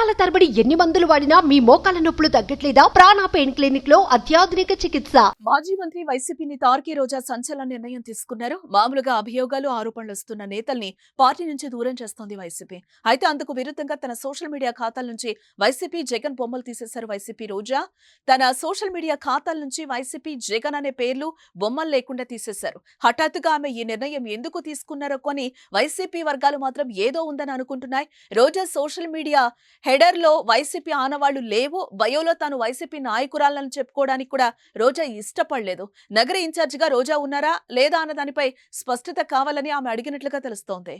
సంవత్సరాల తరబడి ఎన్ని మందులు వాడినా మీ మోకాల నొప్పులు తగ్గట్లేదా? ప్రాణ పెయిన్ క్లినిక్ లో అత్యాధునిక చికిత్స. మాజీ మంత్రి వైసీపీ తార్కి రోజా సంచలన నిర్ణయం తీసుకున్నారు. మామూలుగా అభియోగాలు ఆరోపణలు వస్తున్న నేతల్ని పార్టీ నుంచి దూరం చేస్తోంది వైసీపీ. అయితే అందుకు విరుద్ధంగా తన సోషల్ మీడియా ఖాతాల నుంచి వైసీపీ జగన్ బొమ్మలు తీసేశారు వైసీపీ రోజా. తన సోషల్ మీడియా ఖాతాల నుంచి వైసీపీ జగన్ అనే పేర్లు బొమ్మలు లేకుండా తీసేశారు. హఠాత్తుగా ఆమె ఈ నిర్ణయం ఎందుకు తీసుకున్నారో కొని వైసీపీ వర్గాలు మాత్రం ఏదో ఉందని అనుకుంటున్నాయి. రోజా సోషల్ మీడియా హెడర్ లో వైసీపీ ఆనవాళ్లు లేవు, బయోలో తాను వైసీపీ నాయకురాలను చెప్పుకోవడానికి కూడా రోజా ఇష్టపడలేదు. నగర ఇన్ఛార్జిగా రోజా ఉన్నారా లేదా అన్న దానిపై స్పష్టత కావాలని ఆమె అడిగినట్లుగా తెలుస్తోంది.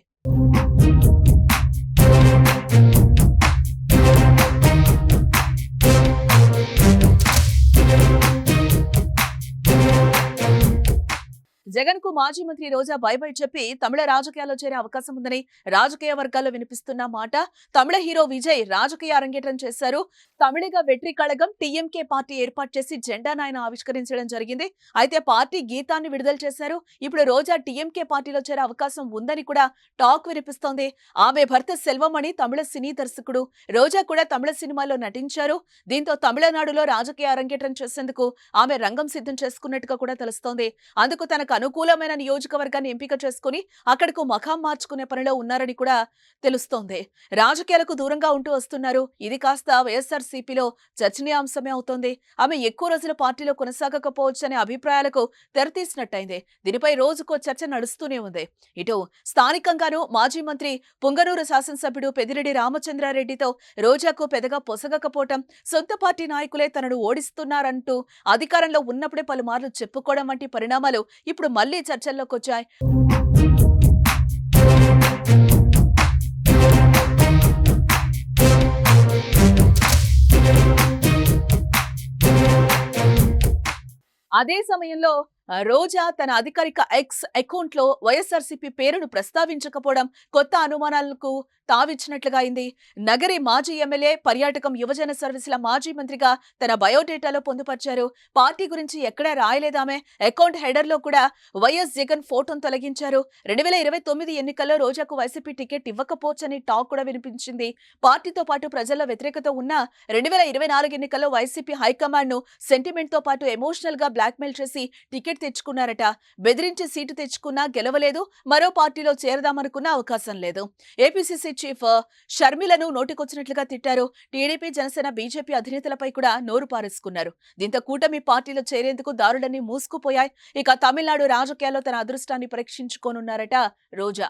జగన్ కు మాజీ మంత్రి రోజా బై చెప్పి తమిళ రాజకీయాల్లో చేరే అవకాశం ఉందని రాజకీయ వర్గాల్లో వినిపిస్తున్న మాట. తమిళ హీరో విజయ్ రాజకీయ అరంగేట్రం చేశారు. తమిళగా వెట్రి కళగం టీఎంకే పార్టీ ఏర్పాటు చేసి జెండాను ఆయన ఆవిష్కరించడం జరిగింది. అయితే పార్టీ గీతాన్ని విడుదల చేశారు. ఇప్పుడు రోజా టీఎంకే పార్టీలో చేరే అవకాశం ఉందని కూడా టాక్ వినిపిస్తోంది. ఆమె భర్త సెల్వమణి తమిళ సినీ దర్శకుడు. రోజా కూడా తమిళ సినిమాలో నటించారు. దీంతో తమిళనాడులో రాజకీయ అరంగేట్రం చేసేందుకు ఆమె రంగం సిద్ధం చేసుకున్నట్టుగా కూడా తెలుస్తోంది. అందుకు తనకు అనుకూలమైన నియోజకవర్గాన్ని ఎంపిక చేసుకుని అక్కడకు మఖం మార్చుకునే పనిలో ఉన్నారని కూడా తెలుస్తోంది. రాజకీయాలకు దూరంగా ఉంటూ వస్తున్నారు. ఇది కాస్త వైఎస్ఆర్సీపీలో చర్చనీయాంశమే అవుతోంది. ఆమె ఎక్కువ రోజుల పార్టీలో కొనసాగకపోవచ్చనే అభిప్రాయాలకు తెరతీసినట్టయింది. దీనిపై రోజుకో చర్చ నడుస్తూనే ఉంది. ఇటు స్థానికంగానూ మాజీ మంత్రి పుంగనూరు శాసనసభ్యుడు పెద్దిరెడ్డి రామచంద్రారెడ్డితో రోజాకు పెద్దగా పొసగకపోవటం, సొంత పార్టీ నాయకులే తనను ఓడిస్తున్నారంటూ అధికారంలో ఉన్నప్పుడే పలుమార్లు చెప్పుకోవడం వంటి పరిణామాలు ఇప్పుడు మళ్లీ చర్చల్లోకి వచ్చాయి. అదే సమయంలో రోజా తన అధికారిక ఎక్స్ అకౌంట్ లో వైఎస్ఆర్సీపీ పేరును ప్రస్తావించకపోవడం కొత్త అనుమానాలకు తావిచ్చినట్లుగా అయింది. నగరి మాజీ ఎమ్మెల్యే, పర్యాటకం, యువజన సర్వీసుల మాజీ మంత్రిగా తన బయోడేటాలో పొందుపరిచారు. పార్టీ గురించి ఎక్కడా రాయలేదామె. అకౌంట్ హెడర్ లో కూడా వైఎస్ జగన్ ఫోటోను తొలగించారు. 2029 ఎన్నికల్లో రోజాకు వైసీపీ టికెట్ ఇవ్వకపోవచ్చని టాక్ కూడా వినిపించింది. పార్టీతో పాటు ప్రజల్లో వ్యతిరేకత ఉన్న 2024 ఎన్నికల్లో వైసీపీ హైకమాండ్ ను సెంటిమెంట్ తో పాటు ఎమోషనల్ గా బ్లాక్మెయిల్ చేసి టికెట్ తెచ్చుకున్నారట. బెదిరించి సీటు తెచ్చుకున్నా గెలవలేదు. మరో పార్టీలో చేరదామనుకున్న అవకాశం లేదు. ఏపీసీసీ చీఫ్ షర్మిలను నోటికొచ్చినట్లుగా తిట్టారు. టీడీపీ, జనసేన, బీజేపీ అధినేతలపై కూడా నోరు పారేసుకున్నారు. దీంతో కూటమి పార్టీలో చేరేందుకు దారులన్నీ మూసుకుపోయాయి. ఇక తమిళనాడు రాజకీయాల్లో తన అదృష్టాన్ని పరీక్షించుకోనున్నారట రోజా.